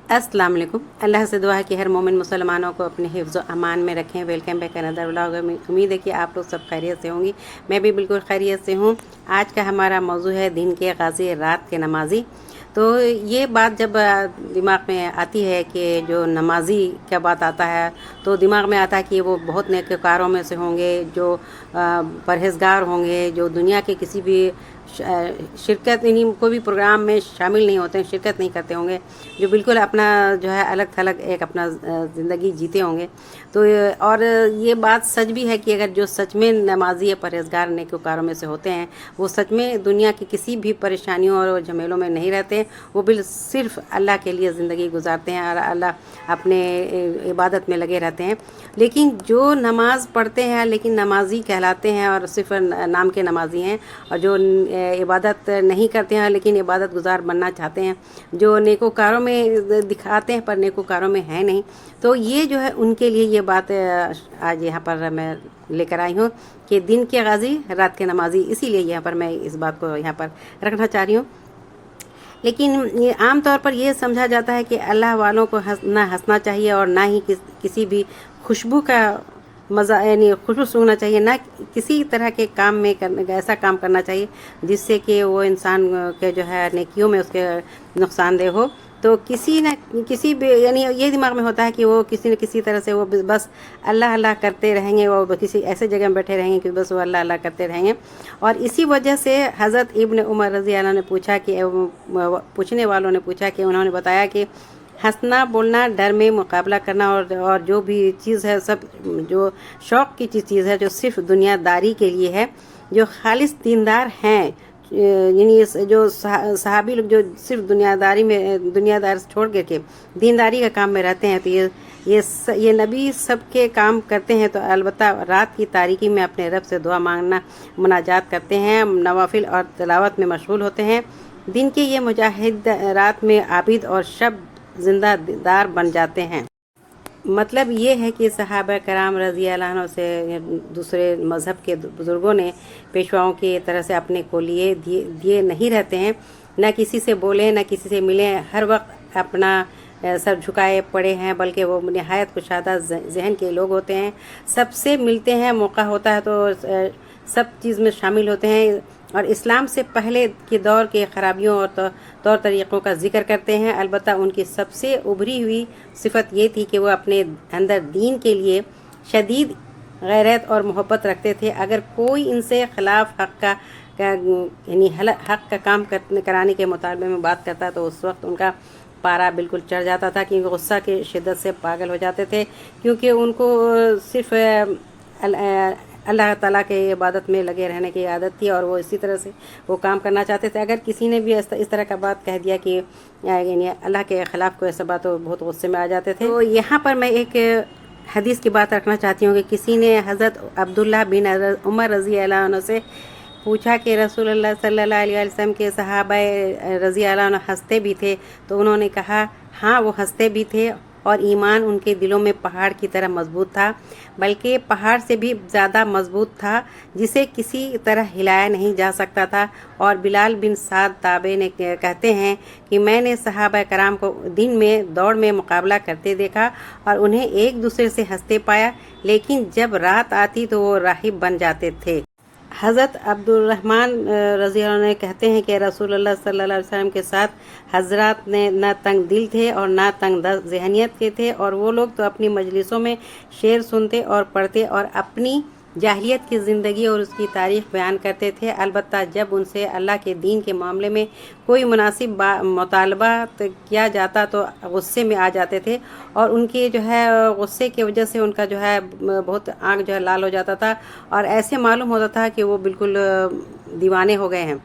अस्सलाम वालेकुम। अल्लाह से दुआ है कि हर मोमिन मुसलमानों को अपने हिफ्ज़ अमान में रखें। Welcome back another vlog. उम्मीद है कि आप लोग सब खैरियत से होंगी। मैं भी बिल्कुल खैरियत से हूँ। आज का हमारा मौजू है दिन के गाज़ी, रात के नमाजी। तो ये बात जब दिमाग में आती है कि जो नमाजी का बात आता है तो दिमाग में आता है कि वो बहुत नेककारों में से होंगे, जो परहेज़गार होंगे, जो दुनिया के किसी भी शिरकत यानी कोई भी प्रोग्राम में शामिल नहीं होते हैं, शिरकत नहीं करते होंगे, जो बिल्कुल अपना जो है अलग थलग एक अपना ज़िंदगी जीते होंगे। तो और ये बात सच भी है कि अगर जो सच में नमाजी या परहेज़गार नेककारों में से होते हैं वो सच में दुनिया की किसी भी परेशानियों और झमेलों में नहीं रहते। वो सिर्फ अल्लाह के लिए ज़िंदगी गुजारते हैं और अल्लाह अपने इबादत में लगे रहते हैं। लेकिन जो नमाज़ पढ़ते हैं लेकिन नमाजी कहलाते हैं और सिर्फ नाम के नमाजी हैं, और जो इबादत नहीं करते हैं लेकिन इबादत गुजार बनना चाहते हैं, जो नेकोकारों में दिखाते हैं पर नेकोकारों में है नहीं, तो ये जो है उनके लिए ये बात आज यहाँ पर मैं लेकर आई हूँ कि दिन के गाजी रात के नमाजी। इसीलिए यहाँ पर मैं इस बात को यहाँ पर रखना चाह रही हूँ। लेकिन ये आम तौर पर यह समझा जाता है कि अल्लाह वालों को ना हंसना चाहिए और ना ही किसी भी खुशबू का मज़ा यानी खुशबू सूंघना चाहिए, ना किसी तरह के काम में ऐसा काम करना चाहिए जिससे कि वो इंसान के जो है नेकियों में उसके नुकसानदेह हो। तो किसी न किसी भी यानी ये दिमाग में होता है कि वो किसी न किसी तरह से वो बस अल्लाह अल्लाह करते रहेंगे, वो किसी ऐसे जगह में बैठे रहेंगे कि बस वो अल्लाह अल्लाह करते रहेंगे। और इसी वजह से हज़रत इब्न उमर रज़ी अल्लाह ने पूछा कि पूछने वालों ने पूछा कि उन्होंने बताया कि हंसना बोलना, डर में मुकाबला करना और जो भी चीज़ है सब जो शौक़ की चीज़ है जो सिर्फ दुनियादारी के लिए है, जो खालिस दीनदार हैं, यानी जो सहाबी लोग जो सिर्फ दुनियादार छोड़ करके दीनदारी का काम में रहते हैं, तो ये नबी सब के काम करते हैं। तो अलबत्ता रात की तारीकी में अपने रब से दुआ मांगना, मुनाजात करते हैं, नवाफिल और तिलावत में मशगूल होते हैं। दिन के ये मुजाहिद रात में आबिद और शब जिंदादार बन जाते हैं। मतलब ये है कि सहाबा कराम रज़ी अल्लाह अन्हु से दूसरे मज़हब के बुज़ुर्गों ने पेशवाओं की तरह से अपने को लिए दिए नहीं रहते हैं, न किसी से बोले न किसी से मिले, हर वक्त अपना सर झुकाए पड़े हैं, बल्कि वो नहायत कुशादा जहन के लोग होते हैं। सबसे मिलते हैं, मौका होता है तो सब चीज़ में शामिल होते हैं और इस्लाम से पहले के दौर के खराबियों और तौर तरीक़ों का जिक्र करते हैं। अलबत्ता उनकी सबसे उभरी हुई सिफत ये थी कि वो अपने अंदर दीन के लिए शदीद गैरत और मोहब्बत रखते थे। अगर कोई इनसे खिलाफ हक़ का काम कराने के मुतालबे में बात करता तो उस वक्त उनका पारा बिल्कुल चढ़ जाता था, क्योंकि गुस्सा की शिद्दत से पागल हो जाते थे, क्योंकि उनको सिर्फ अल्लाह ताला के इबादत में लगे रहने की आदत थी और वो इसी तरह से वो काम करना चाहते थे। अगर किसी ने भी इस तरह का बात कह दिया कि यानी अल्लाह के ख़िलाफ़ कोई ऐसा बात, तो बहुत गुस्से में आ जाते थे। तो यहाँ पर मैं एक हदीस की बात रखना चाहती हूँ कि किसी ने हज़रत अब्दुल्लाह बिन उमर रज़ी अल्लाह अन्हु से पूछा कि रसूलुल्लाह सल्लल्लाहु अलैहि वसल्लम के सहाबा रज़ी अल्लाह अन्हु हंसते भी थे? तो उन्होंने कहा हाँ, वो हंसते भी थे और ईमान उनके दिलों में पहाड़ की तरह मजबूत था, बल्कि पहाड़ से भी ज़्यादा मजबूत था, जिसे किसी तरह हिलाया नहीं जा सकता था। और बिलाल बिन साद ताबे ने कहते हैं कि मैंने सहाबा कराम को दिन में दौड़ में मुकाबला करते देखा और उन्हें एक दूसरे से हंसते पाया, लेकिन जब रात आती तो वो राहिब बन जाते थे। हज़रत अब्दुर्रहमान रज़ी अल्लाह ने कहते हैं कि रसूलुल्लाह सल्लल्लाहु अलैहि वसल्लम के साथ हज़रात ने न तंग दिल थे और न तंग ज़हनियत के थे, और वो लोग तो अपनी मजलिसों में शेर सुनते और पढ़ते और अपनी जाहिलियत की ज़िंदगी और उसकी तारीख़ बयान करते थे। अलबत्ता जब उनसे अल्लाह के दीन के मामले में कोई मुनासिब मुतालबा किया जाता तो गुस्से में आ जाते थे, और उनके जो है गुस्से की वजह से उनका जो है बहुत आँख जो है लाल हो जाता था और ऐसे मालूम होता था कि वो बिल्कुल दीवाने हो गए हैं।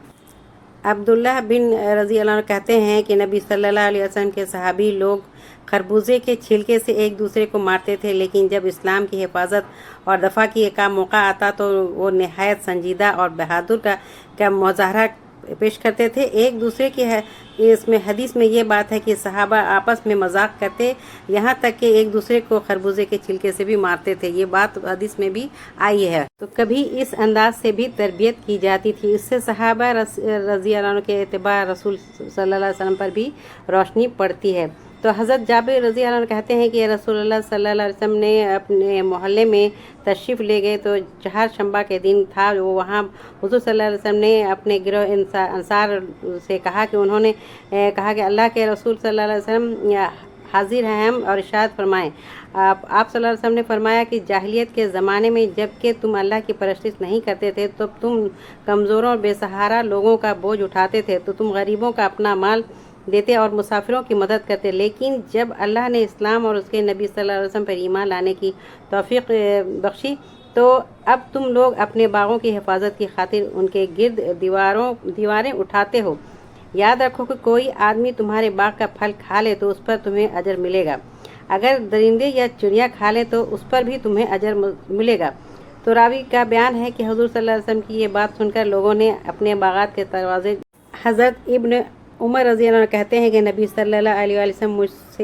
अब्दुल्लाह बिन रज़ी अल्लाह अन्हु कहते हैं कि नबी सल्लल्लाहु अलैहि वसल्लम के सहाबी लोग खरबूजे के छिलके से एक दूसरे को मारते थे, लेकिन जब इस्लाम की हिफाजत और दफ़ा का मौका आता तो वो नहायत संजीदा और बहादुर का मुजाहरा पेश करते थे। एक दूसरे की है इसमें हदीस में ये बात है कि सहाबा आपस में मजाक करते, यहाँ तक कि एक दूसरे को खरबूजे के छिलके से भी मारते थे। ये बात हदीस में भी आई है। तो कभी इस अंदाज से भी तरबियत की जाती थी। इससे सहाबा रज़ी अल्लाह अन्हु के एतबार रसूल सल्लल्लाहु अलैहि वसल्लम पर भी रोशनी पड़ती है। تو حضرت جابر رضی اللہ عنہ کہتے ہیں کہ رسول صلی اللہ علیہ وسلم نے اپنے محلے میں تشریف لے گئے تو چہارشنبہ کے دن تھا، وہ وہاں حضور صلی اللہ علیہ وسلم نے اپنے گروہ انصار سے کہا کہ انہوں نے کہا کہ اللہ کے رسول صلی اللہ علیہ وسلم حاضر ہیں ہم، اور ارشاد فرمائیں۔ آپ صلی اللہ علیہ وسلم نے فرمایا کہ جاہلیت کے زمانے میں جب کہ تم اللہ کی پرستش نہیں کرتے تھے تو تم کمزوروں اور بے سہارا لوگوں کا بوجھ اٹھاتے تھے، تو تم غریبوں کا اپنا مال دیتے اور مسافروں کی مدد کرتے، لیکن جب اللہ نے اسلام اور اس کے نبی صلی اللہ علیہ وسلم پر ایمان لانے کی توفیق بخشی تو اب تم لوگ اپنے باغوں کی حفاظت کی خاطر ان کے گرد دیواریں اٹھاتے ہو۔ یاد رکھو کہ کوئی آدمی تمہارے باغ کا پھل کھا لے تو اس پر تمہیں اجر ملے گا، اگر درندے یا چڑیا کھا لے تو اس پر بھی تمہیں اجر ملے گا۔ تو راوی کا بیان ہے کہ حضور صلی اللہ علیہ وسلم کی یہ بات سن کر لوگوں نے اپنے باغات کے دروازے حضرت ابن عمر رضی اللہ عنہ کہتے ہیں کہ نبی صلی اللہ علیہ وسلم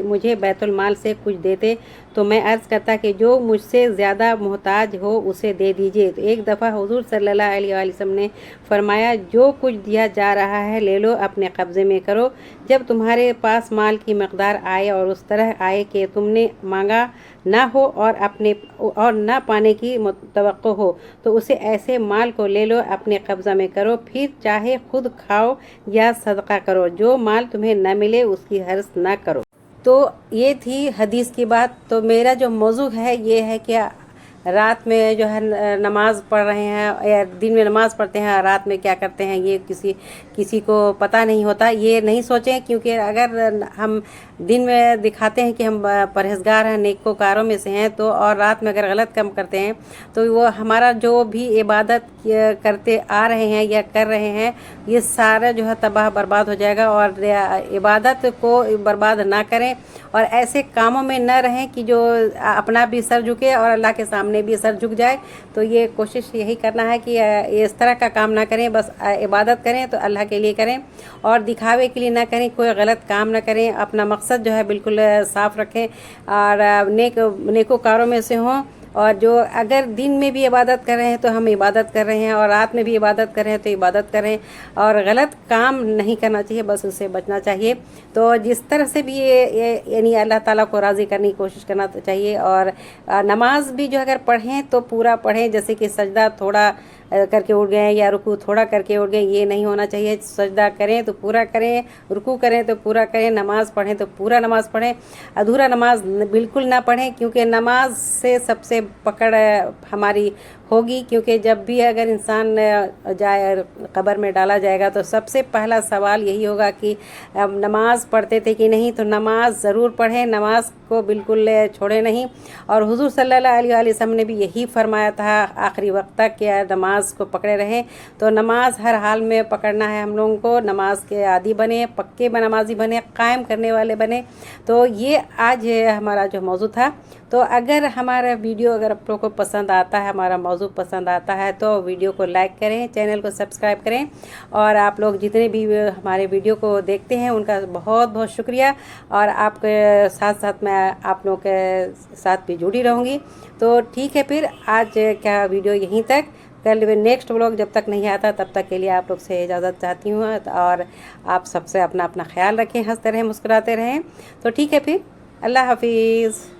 مجھے بیت المال سے کچھ دیتے تو میں عرض کرتا کہ جو مجھ سے زیادہ محتاج ہو اسے دے دیجئے۔ تو ایک دفعہ حضور صلی اللہ علیہ وسلم نے فرمایا جو کچھ دیا جا رہا ہے لے لو، اپنے قبضے میں کرو، جب تمہارے پاس مال کی مقدار آئے اور اس طرح آئے کہ تم نے مانگا نہ ہو اور نہ پانے کی توقع ہو تو اسے ایسے مال کو لے لو، اپنے قبضہ میں کرو، پھر چاہے خود کھاؤ یا صدقہ کرو، جو مال تمہیں نہ ملے اس کی حرص نہ کرو۔ تو یہ تھی حدیث کی بات۔ تو میرا جو موضوع ہے یہ ہے کہ رات میں جو ہے نماز پڑھ رہے ہیں یا دن میں نماز پڑھتے ہیں، رات میں کیا کرتے ہیں یہ کسی کو پتہ نہیں ہوتا۔ یہ نہیں سوچیں، کیونکہ اگر ہم دن میں دکھاتے ہیں کہ ہم پرہیزگار ہیں، نیکوکاروں میں سے ہیں، تو اور رات میں اگر غلط کام کرتے ہیں تو وہ ہمارا جو بھی عبادت کرتے آ رہے ہیں یا کر رہے ہیں یہ سارا جو ہے تباہ برباد ہو جائے گا۔ اور عبادت کو برباد نہ کریں اور ایسے کاموں میں نہ رہیں کہ جو اپنا بھی سر جھکے اور اللہ کے سامنے بھی سر جھک جائے۔ تو یہ کوشش یہی کرنا ہے کہ اس طرح کا کام نہ کریں، بس عبادت کریں تو اللہ کے لیے کریں اور دکھاوے کے لیے نہ کریں، کوئی غلط کام نہ کریں، اپنا مقصد جو ہے بالکل صاف رکھیں اور نیکوکاروں میں سے ہوں۔ اور جو اگر دن میں بھی عبادت کر رہے ہیں تو ہم عبادت کر رہے ہیں، اور رات میں بھی عبادت کر رہے ہیں تو عبادت کریں، اور غلط کام نہیں کرنا چاہیے، بس اس سے بچنا چاہیے۔ تو جس طرح سے بھی یعنی اللہ تعالیٰ کو راضی کرنے کی کوشش کرنا چاہیے۔ اور نماز بھی جو اگر پڑھیں تو پورا پڑھیں، جیسے کہ سجدہ تھوڑا کر کے اٹھ گئے یا رکوع تھوڑا کر کے اٹھ گئے، یہ نہیں ہونا چاہیے۔ سجدہ کریں تو پورا کریں، رکوع کریں تو پورا کریں، نماز پڑھیں تو پورا نماز پڑھیں، ادھورا نماز بالکل نہ پڑھیں، کیونکہ نماز سے سب سے پکڑ ہماری ہوگی۔ کیونکہ جب بھی اگر انسان جائے قبر میں ڈالا جائے گا تو سب سے پہلا سوال یہی ہوگا کہ نماز پڑھتے تھے کہ نہیں۔ تو نماز ضرور پڑھیں، نماز کو بالکل چھوڑیں نہیں۔ اور حضور صلی اللہ علیہ وسلم نے بھی یہی فرمایا تھا آخری وقت تک کہ نماز کو پکڑے رہیں۔ تو نماز ہر حال میں پکڑنا ہے ہم لوگوں کو، نماز کے عادی بنے، پکے نمازی بنے، قائم کرنے والے بنے۔ تو یہ آج ہمارا جو موضوع تھا۔ تو اگر ہمارا ویڈیو اگر آپ لوگوں کو پسند آتا ہے، ہمارا موضوع پسند آتا ہے تو ویڈیو کو لائک کریں، چینل کو سبسکرائب کریں، اور آپ لوگ جتنے بھی ہمارے ویڈیو کو دیکھتے ہیں ان کا بہت بہت شکریہ۔ اور آپ کے ساتھ ساتھ میں آپ لوگوں کے ساتھ بھی جڑی رہوں گی۔ تو ٹھیک ہے، پھر آج کا ویڈیو یہیں تک، کل نیکسٹ ولاگ جب تک نہیں آتا تب تک کے لیے آپ لوگ سے اجازت چاہتی ہوں، اور آپ سب سے اپنا خیال رکھیں، ہنستے رہیں، مسکراتے رہیں۔ تو ٹھیک ہے، پھر اللہ حافظ۔